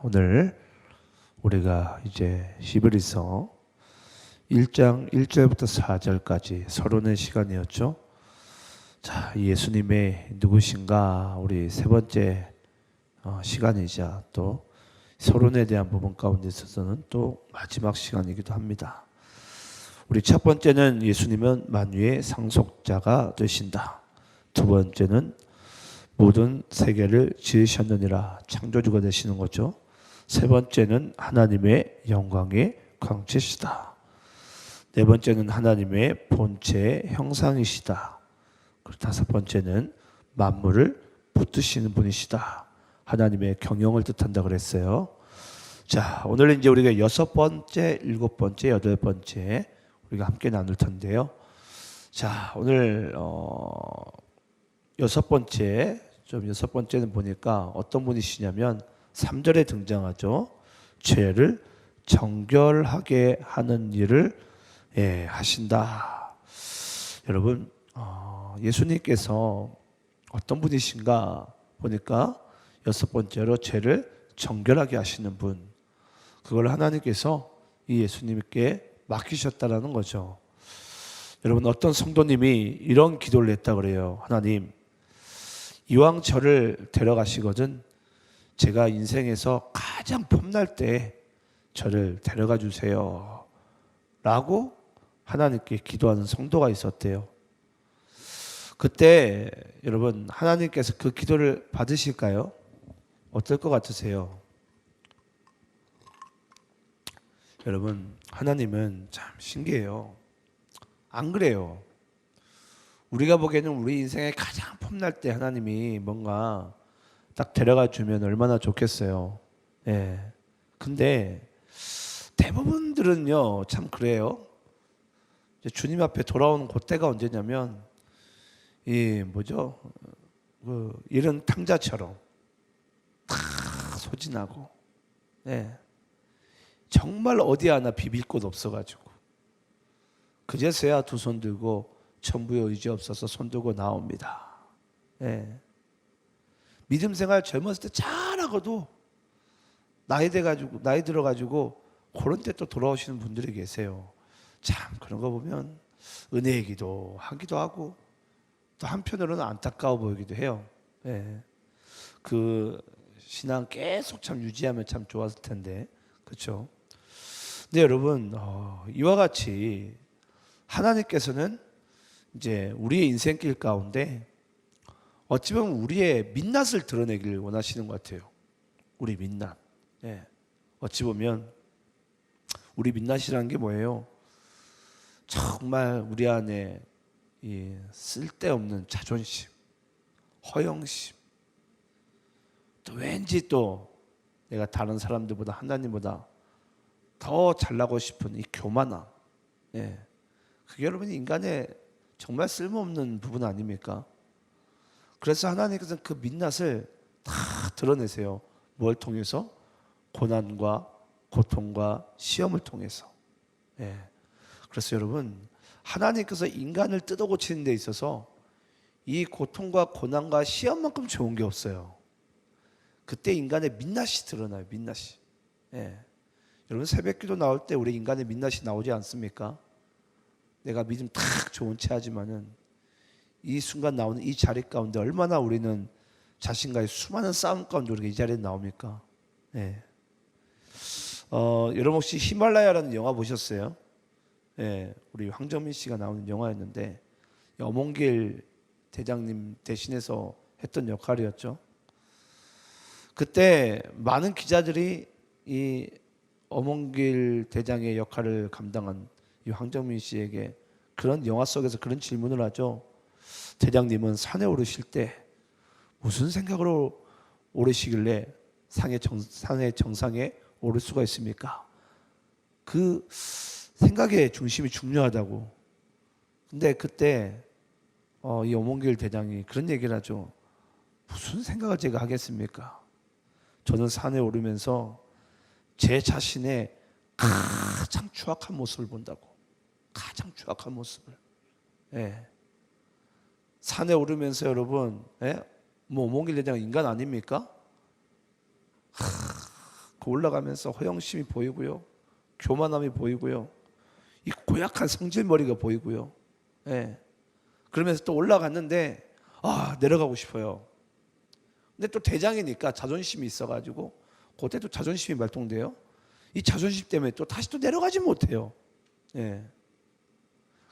오늘 우리가 이제 히브리서 1장 1절부터 4절까지 서론의 시간이었죠. 자, 예수님의 누구신가 우리 세 번째 시간이자 또 서론에 대한 부분 가운데 있어서는 또 마지막 시간이기도 합니다. 우리 첫 번째는 예수님은 만유의 상속자가 되신다. 두 번째는 모든 세계를 지으셨느니라 창조주가 되시는 거죠. 세 번째는 하나님의 영광의 광채시다. 네 번째는 하나님의 본체의 형상이시다. 그리고 다섯 번째는 만물을 붙드시는 분이시다. 하나님의 경영을 뜻한다 그랬어요. 자, 오늘 이제 우리가 여섯 번째, 일곱 번째, 여덟 번째 우리가 함께 나눌 텐데요. 자, 오늘 여섯 번째는 보니까 어떤 분이시냐면 3절에 등장하죠. 죄를 정결하게 하는 일을 하신다. 여러분, 예수님께서 어떤 분이신가 보니까 여섯 번째로 죄를 정결하게 하시는 분, 그걸 하나님께서 이 예수님께 맡기셨다라는 거죠. 여러분, 어떤 성도님이 이런 기도를 했다 그래요. 하나님, 이왕 저를 데려가시거든 제가 인생에서 가장 폼날 때 저를 데려가 주세요 라고 하나님께 기도하는 성도가 있었대요. 그때 여러분, 하나님께서 그 기도를 받으실까요? 어떨 것 같으세요? 여러분, 하나님은 참 신기해요. 안 그래요? 우리가 보기에는 우리 인생에 가장 폼날 때 하나님이 뭔가 딱 데려가 주면 얼마나 좋겠어요. 근데 대부분들은요, 참 그래요. 이제 주님 앞에 돌아오는 그때가 언제냐면, 이런 탕자처럼 다 소진하고, 정말 어디 하나 비빌 곳 없어가지고, 그제서야 두 손 들고 천부의 의지 없어서 손 들고 나옵니다. 믿음 생활 젊었을 때 잘하고도 나이 들어가지고 그런 때 또 돌아오시는 분들이 계세요. 참 그런 거 보면 은혜의 기도 하기도 하고 또 한편으로는 안타까워 보이기도 해요. 그 신앙 계속 참 유지하면 참 좋았을 텐데, 그렇죠? 근데 여러분, 이와 같이 하나님께서는 이제 우리의 인생길 가운데 어찌 보면 우리의 민낯을 드러내기를 원하시는 것 같아요. 우리 민낯. 어찌 보면 우리 민낯이라는 게 뭐예요? 정말 우리 안에 이 쓸데없는 자존심, 허영심, 또 왠지 또 내가 다른 사람들보다 하나님보다 더 잘나고 싶은 이 교만함. 그게 여러분 인간의 정말 쓸모없는 부분 아닙니까? 그래서 하나님께서는 그 민낯을 다 드러내세요. 뭘 통해서? 고난과 고통과 시험을 통해서. 그래서 여러분, 하나님께서 인간을 뜯어 고치는 데 있어서 이 고통과 고난과 시험만큼 좋은 게 없어요. 그때 인간의 민낯이 드러나요. 민낯이. 여러분, 새벽기도 나올 때 우리 인간의 민낯이 나오지 않습니까? 내가 믿음 딱 좋은 채 하지만은 이 순간 나오는 이 자리 가운데 얼마나 우리는 자신과의 수많은 싸움 가운데 우리가 이 자리에 나옵니까? 여러분 혹시 히말라야라는 영화 보셨어요? 우리 황정민 씨가 나오는 영화였는데 엄원길 대장님 대신해서 했던 역할이었죠. 그때 많은 기자들이 이 엄원길 대장의 역할을 감당한 이 황정민 씨에게 그런 영화 속에서 그런 질문을 하죠. 대장님은 산에 오르실 때 무슨 생각으로 오르시길래 산의 정상에 오를 수가 있습니까? 그 생각의 중심이 중요하다고. 근데 그때 이 엄원길 대장이 그런 얘기를 하죠. 무슨 생각을 제가 하겠습니까? 저는 산에 오르면서 제 자신의 가장 추악한 모습을 본다고. 가장 추악한 모습을. 산에 오르면서 여러분, 뭐 엄원길 대장 인간 아닙니까? 그 올라가면서 허영심이 보이고요, 교만함이 보이고요, 이 고약한 성질머리가 보이고요. 예. 그러면서 또 올라갔는데 내려가고 싶어요. 근데 또 대장이니까 자존심이 있어가지고 그때 또 자존심이 발동돼요. 이 자존심 때문에 또 다시 또 내려가지 못해요. 예.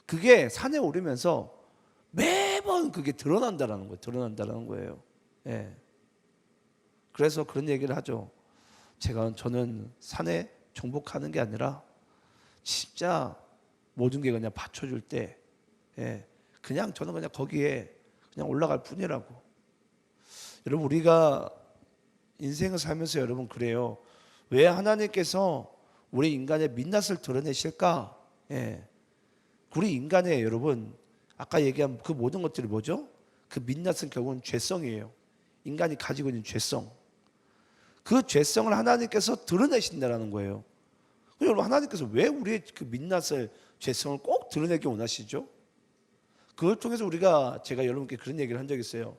그게 산에 오르면서 매번 그게 드러난다라는 거예요. 드러난다라는 거예요. 예. 그래서 그런 얘기를 하죠. 저는 산에 정복하는 게 아니라 진짜 모든 게 그냥 받쳐줄 때, 그냥 저는 그냥 거기에 그냥 올라갈 뿐이라고. 여러분, 우리가 인생을 살면서 여러분 그래요. 왜 하나님께서 우리 인간의 민낯을 드러내실까? 우리 인간의 여러분, 아까 얘기한 그 모든 것들이 뭐죠? 그 민낯은 결국은 죄성이에요. 인간이 가지고 있는 죄성. 그 죄성을 하나님께서 드러내신다라는 거예요. 여러분, 하나님께서 왜 우리의 그 민낯을, 죄성을 꼭 드러내기 원하시죠? 그걸 통해서 제가 여러분께 그런 얘기를 한 적이 있어요.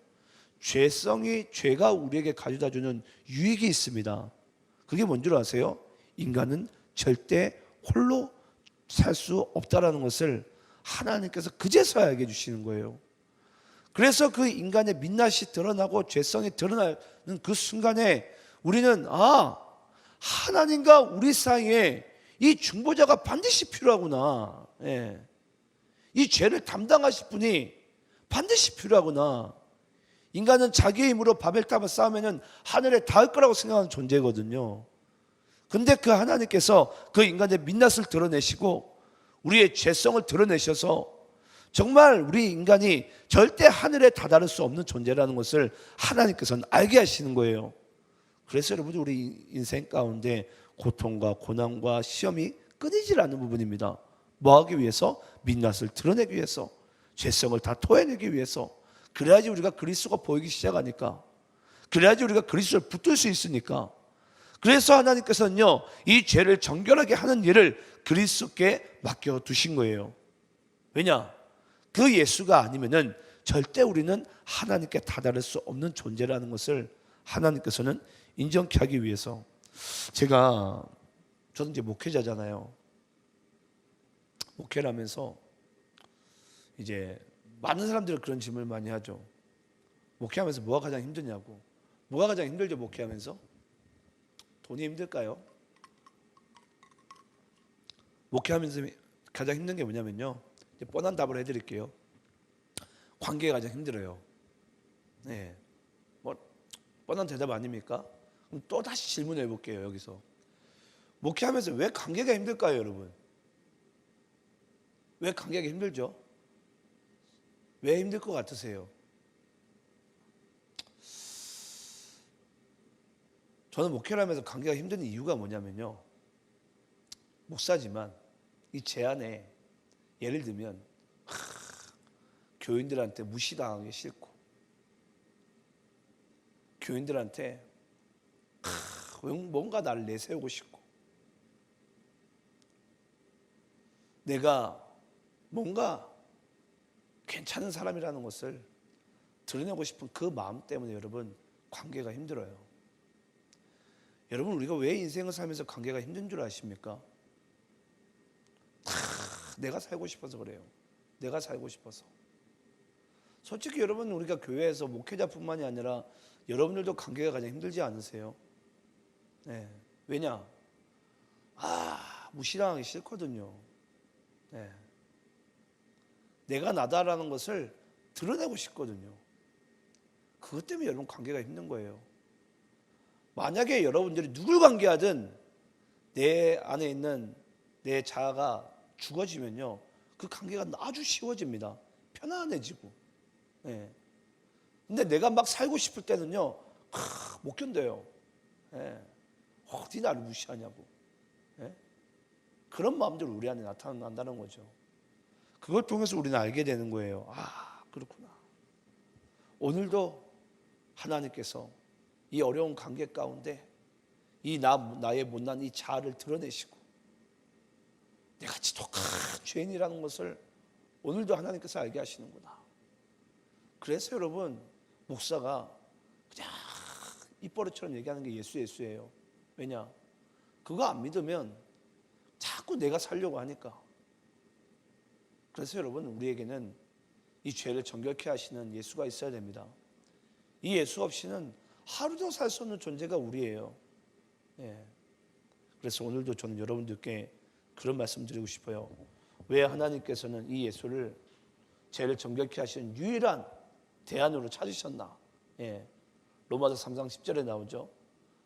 죄가 우리에게 가져다 주는 유익이 있습니다. 그게 뭔 줄 아세요? 인간은 절대 홀로 살 수 없다라는 것을 하나님께서 그제서야 알게 해주시는 거예요. 그래서 그 인간의 민낯이 드러나고 죄성이 드러나는 그 순간에 우리는 하나님과 우리 사이에 이 중보자가 반드시 필요하구나. 이 죄를 담당하실 분이 반드시 필요하구나. 인간은 자기의 힘으로 바벨탑을 쌓으면 하늘에 닿을 거라고 생각하는 존재거든요. 근데 그 하나님께서 그 인간의 민낯을 드러내시고 우리의 죄성을 드러내셔서 정말 우리 인간이 절대 하늘에 다다를 수 없는 존재라는 것을 하나님께서는 알게 하시는 거예요. 그래서 여러분, 우리 인생 가운데 고통과 고난과 시험이 끊이질 않는 부분입니다. 뭐 하기 위해서? 민낯을 드러내기 위해서, 죄성을 다 토해내기 위해서. 그래야지 우리가 그리스도가 보이기 시작하니까, 그래야지 우리가 그리스도를 붙들 수 있으니까. 그래서 하나님께서는요, 이 죄를 정결하게 하는 일을 그리스도께 맡겨두신 거예요. 왜냐? 그 예수가 아니면은 절대 우리는 하나님께 다다를 수 없는 존재라는 것을 하나님께서는 인정케 하기 위해서. 저는 이제 목회자잖아요. 목회를 하면서 이제 많은 사람들은 그런 질문을 많이 하죠. 목회하면서 뭐가 가장 힘드냐고. 뭐가 가장 힘들죠, 목회하면서? 돈이 힘들까요? 목회하면서 가장 힘든 게 뭐냐면요, 이제 뻔한 답을 해드릴게요. 관계가 가장 힘들어요. 뭐 뻔한 대답 아닙니까? 그럼 또 다시 질문해 볼게요. 여기서 목회하면서 왜 관계가 힘들까요, 여러분? 왜 관계가 힘들죠? 왜 힘들 것 같으세요? 저는 목회를 하면서 관계가 힘든 이유가 뭐냐면요, 목사지만 이 제 안에 예를 들면 교인들한테 무시당하기 싫고, 교인들한테 뭔가 나를 내세우고 싶고, 내가 뭔가 괜찮은 사람이라는 것을 드러내고 싶은 그 마음 때문에 여러분, 관계가 힘들어요. 여러분, 우리가 왜 인생을 살면서 관계가 힘든 줄 아십니까? 내가 살고 싶어서 그래요. 내가 살고 싶어서. 솔직히 여러분, 우리가 교회에서 목회자뿐만이 아니라 여러분들도 관계가 가장 힘들지 않으세요? 왜냐? 무시당하기 싫거든요. 내가 나다라는 것을 드러내고 싶거든요. 그것 때문에 여러분 관계가 힘든 거예요. 만약에 여러분들이 누굴 관계하든 내 안에 있는 내 자아가 죽어지면요, 그 관계가 아주 쉬워집니다. 편안해지고. 근데 내가 막 살고 싶을 때는요, 못 견뎌요. 어디 나를 무시하냐고. 그런 마음들이 우리 안에 나타난다는 거죠. 그걸 통해서 우리는 알게 되는 거예요. 그렇구나. 오늘도 하나님께서 이 어려운 관계 가운데 이 나의 못난 이 자아를 드러내시고 내가 지독한 죄인이라는 것을 오늘도 하나님께서 알게 하시는구나. 그래서 여러분, 목사가 그냥 입버릇처럼 얘기하는 게 예수예요. 왜냐? 그거 안 믿으면 자꾸 내가 살려고 하니까. 그래서 여러분, 우리에게는 이 죄를 정결케 하시는 예수가 있어야 됩니다. 이 예수 없이는 하루도 살 수 없는 존재가 우리예요. 예. 그래서 오늘도 저는 여러분들께 그런 말씀 드리고 싶어요. 왜 하나님께서는 이 예수를 죄를 정결케 하시는 유일한 대안으로 찾으셨나? 예. 로마서 3장 10절에 나오죠.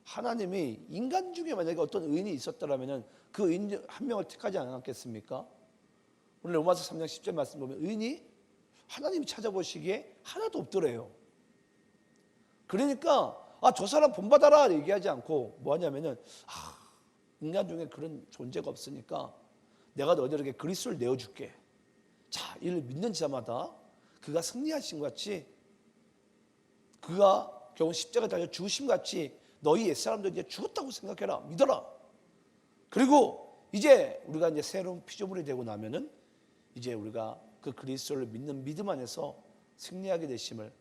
하나님이 인간 중에 만약에 어떤 의인이 있었더라면 그 의인 한 명을 택하지 않았겠습니까? 오늘 로마서 3장 10절 말씀 보면 의인이 하나님이 찾아보시기에 하나도 없더래요. 그러니까 저 사람 본받아라 얘기하지 않고 뭐 하냐면은 인간 중에 그런 존재가 없으니까 내가 너희들에게 그리스도를 내어줄게. 자, 이를 믿는 자마다 그가 승리하신 것 같이, 그가 결국 십자가에 달려 죽으신 것 같이 너희 옛사람도 이제 죽었다고 생각해라. 믿어라. 그리고 이제 우리가 이제 새로운 피조물이 되고 나면은 이제 우리가 그 그리스도를 믿는 믿음 안에서 승리하게 되심을,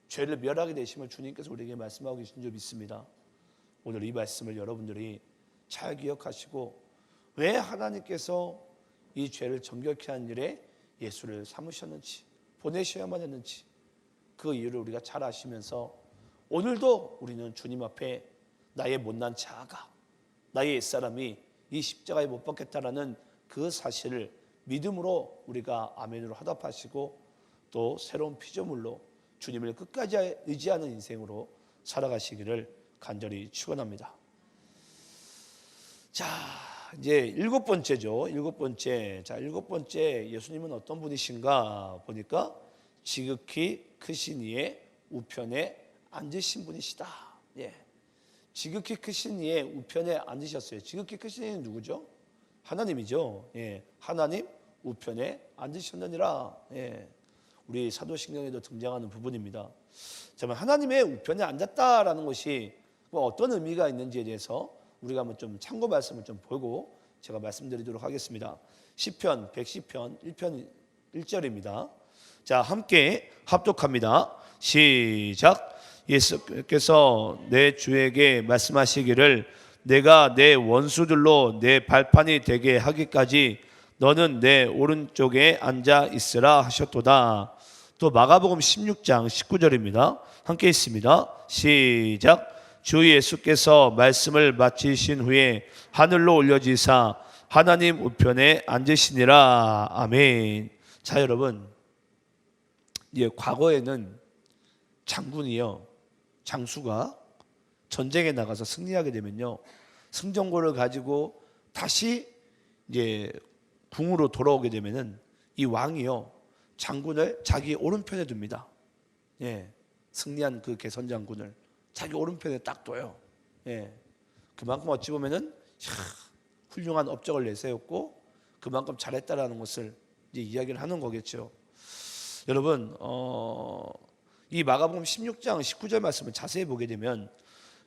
죄를 멸하게 되심을 주님께서 우리에게 말씀하고 계신 줄 믿습니다. 오늘 이 말씀을 여러분들이 잘 기억하시고 왜 하나님께서 이 죄를 정결케 한 일에 예수를 삼으셨는지, 보내셔야만 했는지 그 이유를 우리가 잘 아시면서 오늘도 우리는 주님 앞에 나의 못난 자아가, 나의 옛사람이 이 십자가에 못 박혔다라는 그 사실을 믿음으로 우리가 아멘으로 화답하시고 또 새로운 피조물로 주님을 끝까지 의지하는 인생으로 살아가시기를 간절히 축원합니다. 자, 이제 일곱 번째죠. 일곱 번째 예수님은 어떤 분이신가 보니까 지극히 크신 이의 우편에 앉으신 분이시다. 예. 지극히 크신 이의 우편에 앉으셨어요. 지극히 크신 이는 누구죠? 하나님이죠. 예. 하나님 우편에 앉으셨느니라. 예. 우리 사도신경에도 등장하는 부분입니다. 정말 하나님의 우편에 앉았다라는 것이 어떤 의미가 있는지에 대해서 우리가 한번 좀 참고 말씀을 좀 보고 제가 말씀드리도록 하겠습니다. 시편 110편 1편 1절입니다. 자, 함께 합독합니다. 시작. 예수께서 내 주에게 말씀하시기를 내가 내 원수들로 내 발판이 되게 하기까지 너는 내 오른쪽에 앉아 있으라 하셨도다. 또 마가복음 16장 19절입니다. 함께 있습니다. 시작. 주 예수께서 말씀을 마치신 후에 하늘로 올려지사 하나님 우편에 앉으시니라. 아멘. 자, 여러분, 과거에는 장수가 전쟁에 나가서 승리하게 되면요, 승전고를 가지고 다시 이제 궁으로 돌아오게 되면은 이 왕이요, 장군을 자기 오른편에 둡니다. 예, 승리한 그 개선 장군을 자기 오른편에 딱 둬요. 예, 그만큼 어찌 보면은 훌륭한 업적을 내세웠고 그만큼 잘했다라는 것을 이제 이야기를 하는 거겠죠. 여러분, 이 마가복음 16장 19절 말씀을 자세히 보게 되면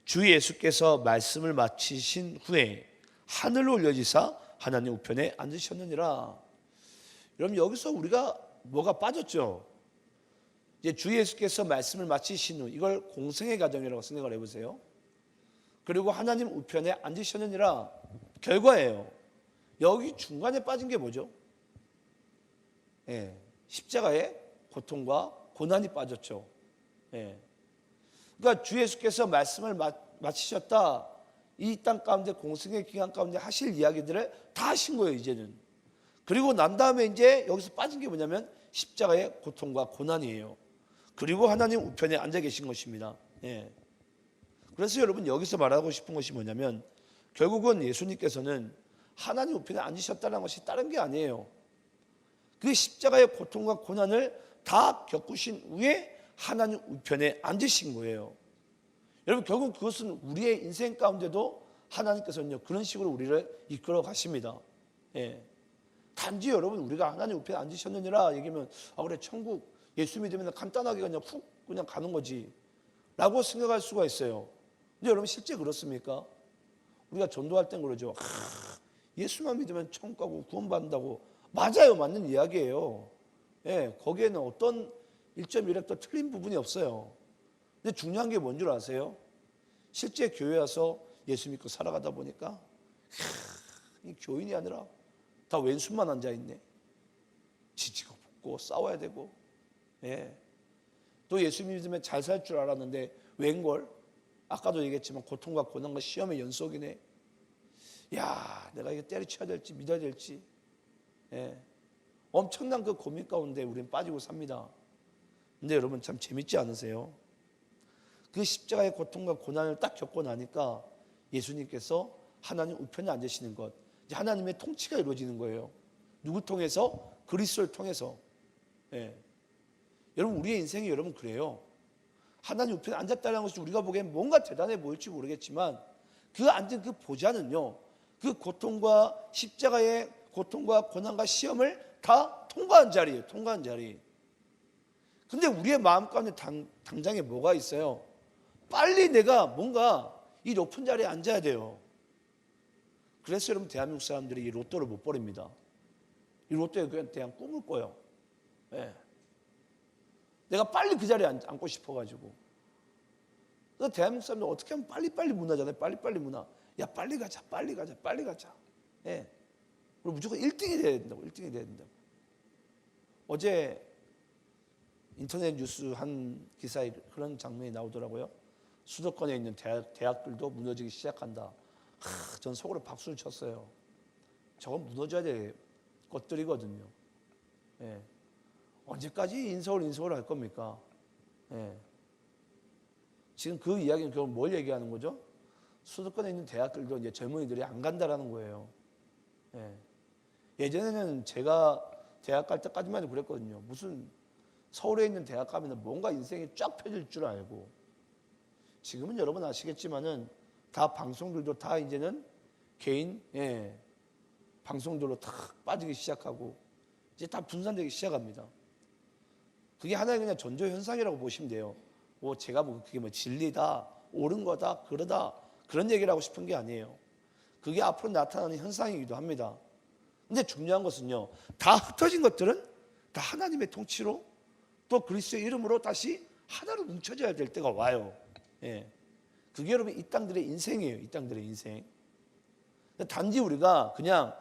주 예수께서 말씀을 마치신 후에 하늘로 올려지사 하나님 우편에 앉으셨느니라. 여러분, 여기서 우리가 뭐가 빠졌죠? 이제 주 예수께서 말씀을 마치신 후 이걸 공생의 과정이라고 생각을 해보세요. 그리고 하나님 우편에 앉으셨느니라 결과예요. 여기 중간에 빠진 게 뭐죠? 예, 십자가의 고통과 고난이 빠졌죠. 예. 그러니까 주 예수께서 말씀을 마치셨다. 이 땅 가운데 공생의 기간 가운데 하실 이야기들을 다 하신 거예요, 이제는. 그리고 난 다음에 이제 여기서 빠진 게 뭐냐면 십자가의 고통과 고난이에요. 그리고 하나님 우편에 앉아 계신 것입니다. 예. 그래서 여러분, 여기서 말하고 싶은 것이 뭐냐면 결국은 예수님께서는 하나님 우편에 앉으셨다는 것이 다른 게 아니에요. 그 십자가의 고통과 고난을 다 겪으신 후에 하나님 우편에 앉으신 거예요. 여러분, 결국 그것은 우리의 인생 가운데도 하나님께서는요, 그런 식으로 우리를 이끌어 가십니다. 예. 단지 여러분, 우리가 하나님 우편에 앉으셨느니라 얘기하면 그래, 천국 예수 믿으면 간단하게 그냥 훅 그냥 가는 거지 라고 생각할 수가 있어요. 근데 여러분, 실제 그렇습니까? 우리가 전도할 땐 그러죠. 예수만 믿으면 천국 가고 구원받는다고. 맞아요, 맞는 이야기예요. 예, 거기에는 어떤 1.1획도 틀린 부분이 없어요. 근데 중요한 게 뭔 줄 아세요? 실제 교회 와서 예수 믿고 살아가다 보니까 이 교인이 아니라 다 왼수만 앉아있네. 지치고 붓고 싸워야 되고. 예. 또 예수 믿으면 잘 살 줄 알았는데 웬걸? 아까도 얘기했지만 고통과 고난과 시험의 연속이네. 야, 내가 이거 때려쳐야 될지 믿어야 될지. 예. 엄청난 그 고민 가운데 우리는 빠지고 삽니다. 근데 여러분 참 재밌지 않으세요? 그 십자가의 고통과 고난을 딱 겪고 나니까 예수님께서 하나님 우편에 앉으시는 것, 이제 하나님의 통치가 이루어지는 거예요. 누구 통해서? 그리스도를 통해서. 예. 여러분 우리의 인생이 여러분 그래요. 하나님 우편에 앉았다는 것이 우리가 보기엔 뭔가 대단해 보일지 모르겠지만 그 앉은 그 보좌는요, 그 고통과 십자가의 고통과 고난과 시험을 다 통과한 자리예요. 통과한 자리. 근데 우리의 마음 가운데 당장에 뭐가 있어요? 빨리 내가 뭔가 이 높은 자리에 앉아야 돼요. 그래서 여러분 대한민국 사람들이 이 로또를 못 버립니다. 이 로또에 대한 꿈을 꿔요. 예. 내가 빨리 그 자리에 앉고 싶어가지고. 그래서 대한민국 사람들 어떻게 하면 빨리빨리 문화잖아요. 빨리빨리 문화. 야, 빨리 가자, 빨리 가자, 빨리 가자. 예. 그리고 무조건 1등이 돼야 된다고, 1등이 돼야 된다고. 어제 인터넷 뉴스 한 기사에 그런 장면이 나오더라고요. 수도권에 있는 대학들도 무너지기 시작한다. 전 속으로 박수를 쳤어요. 저건 무너져야 될 것들이거든요. 예. 언제까지 인서울 할 겁니까? 예. 지금 그 이야기는 결국 뭘 얘기하는 거죠? 수도권에 있는 대학들도 이제 젊은이들이 안 간다라는 거예요. 예. 예전에는 제가 대학 갈 때까지만 해도 그랬거든요. 무슨 서울에 있는 대학 가면 뭔가 인생이 쫙 펴질 줄 알고. 지금은 여러분 아시겠지만은 다 방송들도 다 이제는 개인 방송들로 다 빠지기 시작하고 이제 다 분산되기 시작합니다. 그게 하나의 그냥 전조 현상이라고 보시면 돼요. 뭐 제가 뭐 그게 뭐 진리다, 옳은 거다, 그러다 그런 얘기를 하고 싶은 게 아니에요. 그게 앞으로 나타나는 현상이기도 합니다. 근데 중요한 것은요, 다 흩어진 것들은 다 하나님의 통치로 또 그리스도의 이름으로 다시 하나로 뭉쳐져야 될 때가 와요. 예. 그게 여러분 이 땅들의 인생이에요. 이 땅들의 인생. 단지 우리가 그냥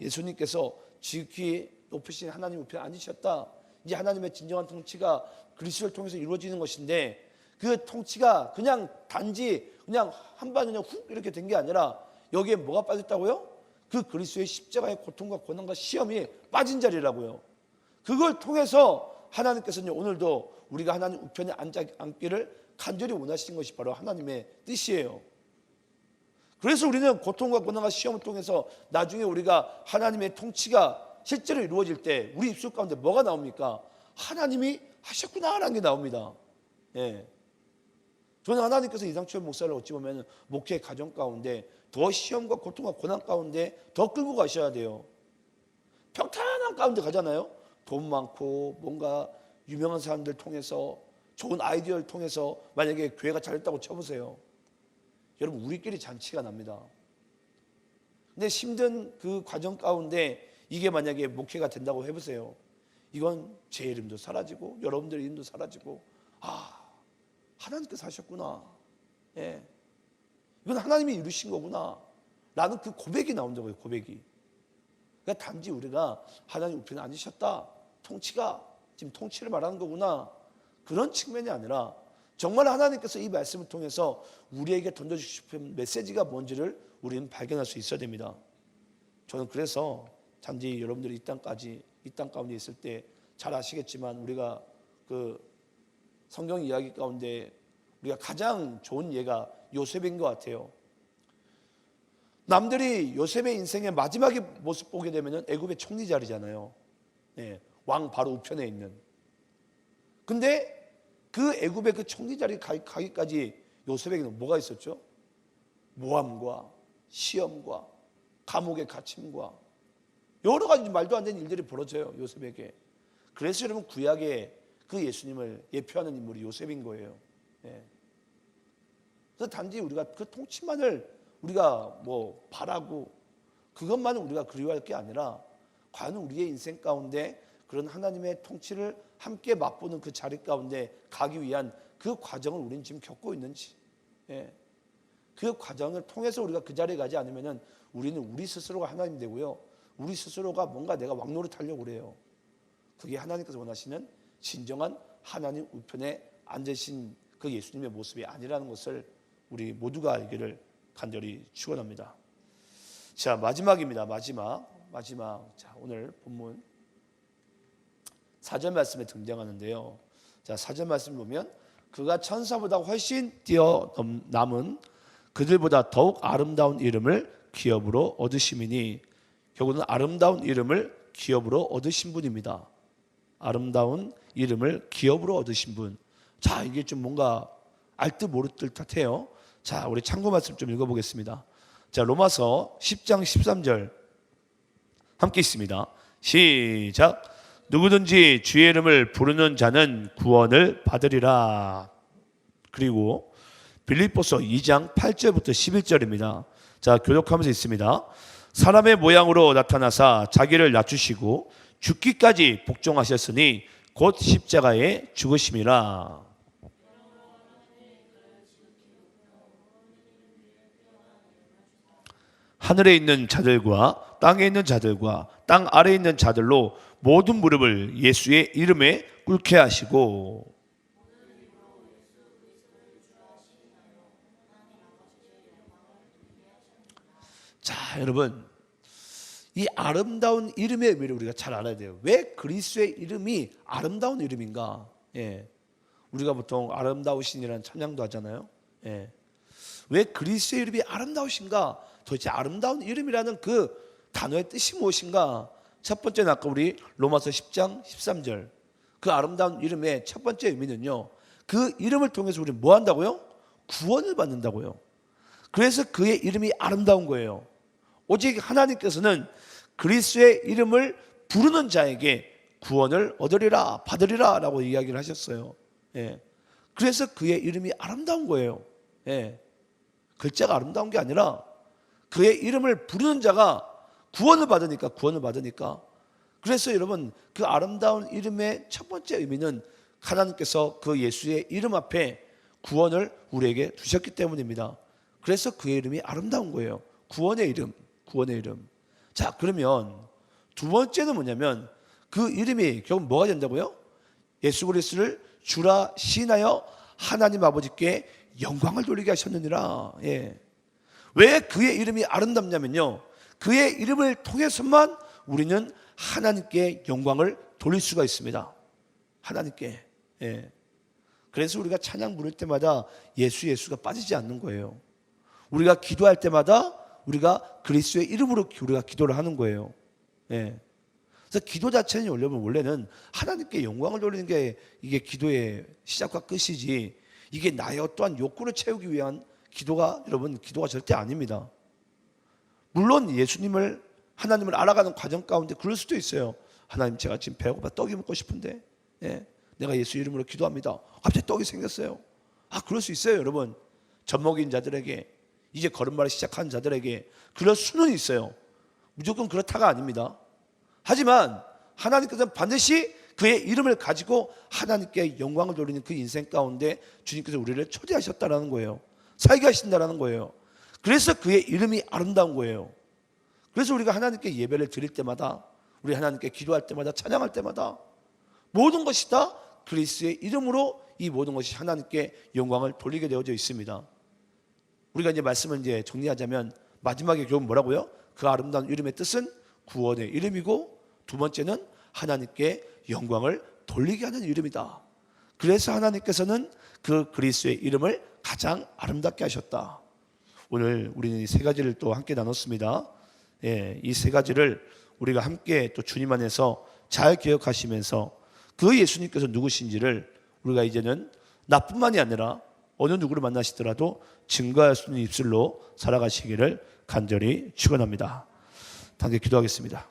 예수님께서 지극히 높으신 하나님 우편에 앉으셨다. 이제 하나님의 진정한 통치가 그리스도를 통해서 이루어지는 것인데 그 통치가 그냥 단지 그냥 한번 그냥 훅 이렇게 된 게 아니라 여기에 뭐가 빠졌다고요? 그 그리스도의 십자가의 고통과 고난과 시험이 빠진 자리라고요. 그걸 통해서 하나님께서는 오늘도 우리가 하나님 우편에 앉기를 간절히 원하시는 것이 바로 하나님의 뜻이에요. 그래서 우리는 고통과 고난과 시험을 통해서 나중에 우리가 하나님의 통치가 실제로 이루어질 때 우리 입술 가운데 뭐가 나옵니까? 하나님이 하셨구나라는 게 나옵니다. 예. 저는 하나님께서 이상철 목사를 어찌 보면 목회 가정 가운데 더 시험과 고통과 고난 가운데 더 끌고 가셔야 돼요. 평탄한 가운데 가잖아요. 돈 많고 뭔가 유명한 사람들 통해서 좋은 아이디어를 통해서 만약에 교회가 잘했다고 쳐보세요. 여러분 우리끼리 잔치가 납니다. 근데 힘든 그 과정 가운데 이게 만약에 목회가 된다고 해보세요. 이건 제 이름도 사라지고 여러분들 이름도 사라지고 하나님께서 하셨구나. 예. 이건 하나님이 이루신 거구나. 라는 그 고백이 나온다고요. 고백이. 그러니까 단지 우리가 하나님 우편에 앉으셨다. 통치가 지금 통치를 말하는 거구나. 그런 측면이 아니라 정말 하나님께서 이 말씀을 통해서 우리에게 던져주고 싶은 메시지가 뭔지를 우리는 발견할 수 있어야 됩니다. 저는 그래서 단지 여러분들이 이 땅 가운데 있을 때 잘 아시겠지만 우리가 그 성경 이야기 가운데 우리가 가장 좋은 예가 요셉인 것 같아요. 남들이 요셉의 인생의 마지막의 모습 보게 되면 애굽의 총리 자리잖아요. 네, 왕 바로 우편에 있는. 근데 그 애굽의 그 총리 자리 가기까지 요셉에게는 뭐가 있었죠? 모함과 시험과 감옥의 갇힘과 여러 가지 말도 안 되는 일들이 벌어져요. 요셉에게. 그래서 여러분 구약에 그 예수님을 예표하는 인물이 요셉인 거예요. 예. 그래서 단지 우리가 그 통치만을 우리가 뭐 바라고 그것만을 우리가 그리워할 게 아니라 과연 우리의 인생 가운데 그런 하나님의 통치를 함께 맛보는 그 자리 가운데 가기 위한 그 과정을 우리는 지금 겪고 있는지. 예. 그 과정을 통해서 우리가 그 자리에 가지 않으면은 우리는 우리 스스로가 하나님 되고요. 우리 스스로가 뭔가 내가 왕노릇 하려고 그래요. 그게 하나님께서 원하시는 진정한 하나님 우편에 앉으신 그 예수님의 모습이 아니라는 것을 우리 모두가 알기를 간절히 축원합니다. 자, 마지막입니다. 마지막. 자, 오늘 본문 4절 말씀에 등장하는데요. 자, 4절 말씀 보면 그가 천사보다 훨씬 뛰어남은 그들보다 더욱 아름다운 이름을 기업으로 얻으심이니, 결국은 아름다운 이름을 기업으로 얻으신 분입니다. 아름다운 이름을 기업으로 얻으신 분. 자, 이게 좀 뭔가 알 듯 모를 듯 같아요. 자, 우리 참고 말씀 좀 읽어보겠습니다. 자, 로마서 10장 13절 함께 있습니다. 시작. 누구든지 주의 이름을 부르는 자는 구원을 받으리라. 그리고 빌립보서 2장 8절부터 11절입니다. 자, 교독하면서 있습니다. 사람의 모양으로 나타나사 자기를 낮추시고 죽기까지 복종하셨으니 곧 십자가에 죽으심이라. 하늘에 있는 자들과 땅에 있는 자들과 땅 아래에 있는 자들로 모든 무릎을 예수의 이름에 꿇게 하시고. 자, 여러분, 이 아름다운 이름의 의미를 우리가 잘 알아야 돼요. 왜 그리스도의 이름이 아름다운 이름인가? 예. 우리가 보통 아름다우신이라는 찬양도 하잖아요. 예. 왜 그리스도의 이름이 아름다우신가? 도대체 아름다운 이름이라는 그 단어의 뜻이 무엇인가? 첫 번째는 아까 우리 로마서 10장 13절 그 아름다운 이름의 첫 번째 의미는요, 그 이름을 통해서 우리는 뭐 한다고요? 구원을 받는다고요. 그래서 그의 이름이 아름다운 거예요. 오직 하나님께서는 그리스도의 이름을 부르는 자에게 구원을 얻으리라, 받으리라 라고 이야기를 하셨어요. 예. 그래서 그의 이름이 아름다운 거예요. 예. 글자가 아름다운 게 아니라 그의 이름을 부르는 자가 구원을 받으니까. 그래서 여러분, 그 아름다운 이름의 첫 번째 의미는 하나님께서 그 예수의 이름 앞에 구원을 우리에게 주셨기 때문입니다. 그래서 그의 이름이 아름다운 거예요. 구원의 이름. 자, 그러면 두 번째는 뭐냐면 그 이름이 결국 뭐가 된다고요? 예수 그리스도를 주라 시인하여 하나님 아버지께 영광을 돌리게 하셨느니라. 예. 왜 그의 이름이 아름답냐면요, 그의 이름을 통해서만 우리는 하나님께 영광을 돌릴 수가 있습니다. 하나님께. 예. 그래서 우리가 찬양 부를 때마다 예수가 빠지지 않는 거예요. 우리가 기도할 때마다 우리가 그리스도의 이름으로 우리가 기도를 하는 거예요. 예. 그래서 기도 자체는 여러분 원래는 하나님께 영광을 돌리는 게 이게 기도의 시작과 끝이지, 이게 나의 어떠한 욕구를 채우기 위한 기도가, 여러분, 기도가 절대 아닙니다. 물론 예수님을, 하나님을 알아가는 과정 가운데 그럴 수도 있어요. 하나님, 제가 지금 배고파 떡이 먹고 싶은데, 예, 내가 예수 이름으로 기도합니다. 갑자기 떡이 생겼어요. 그럴 수 있어요, 여러분. 젖먹인 자들에게, 이제 걸음마를 시작한 자들에게 그럴 수는 있어요. 무조건 그렇다가 아닙니다. 하지만 하나님께서는 반드시 그의 이름을 가지고 하나님께 영광을 돌리는 그 인생 가운데 주님께서 우리를 초대하셨다라는 거예요. 살게 하신다라는 거예요. 그래서 그의 이름이 아름다운 거예요. 그래서 우리가 하나님께 예배를 드릴 때마다, 우리 하나님께 기도할 때마다, 찬양할 때마다 모든 것이 다 그리스도의 이름으로 이 모든 것이 하나님께 영광을 돌리게 되어져 있습니다. 우리가 이제 말씀을 이제 정리하자면 마지막에 결국 뭐라고요? 그 아름다운 이름의 뜻은 구원의 이름이고, 두 번째는 하나님께 영광을 돌리게 하는 이름이다. 그래서 하나님께서는 그 그리스도의 이름을 가장 아름답게 하셨다. 오늘 우리는 이 세 가지를 또 함께 나눴습니다. 예, 이 세 가지를 우리가 함께 또 주님 안에서 잘 기억하시면서 그 예수님께서 누구신지를 우리가 이제는 나뿐만이 아니라 어느 누구를 만나시더라도 증거할 수 있는 입술로 살아가시기를 간절히 축원합니다. 함께 기도하겠습니다.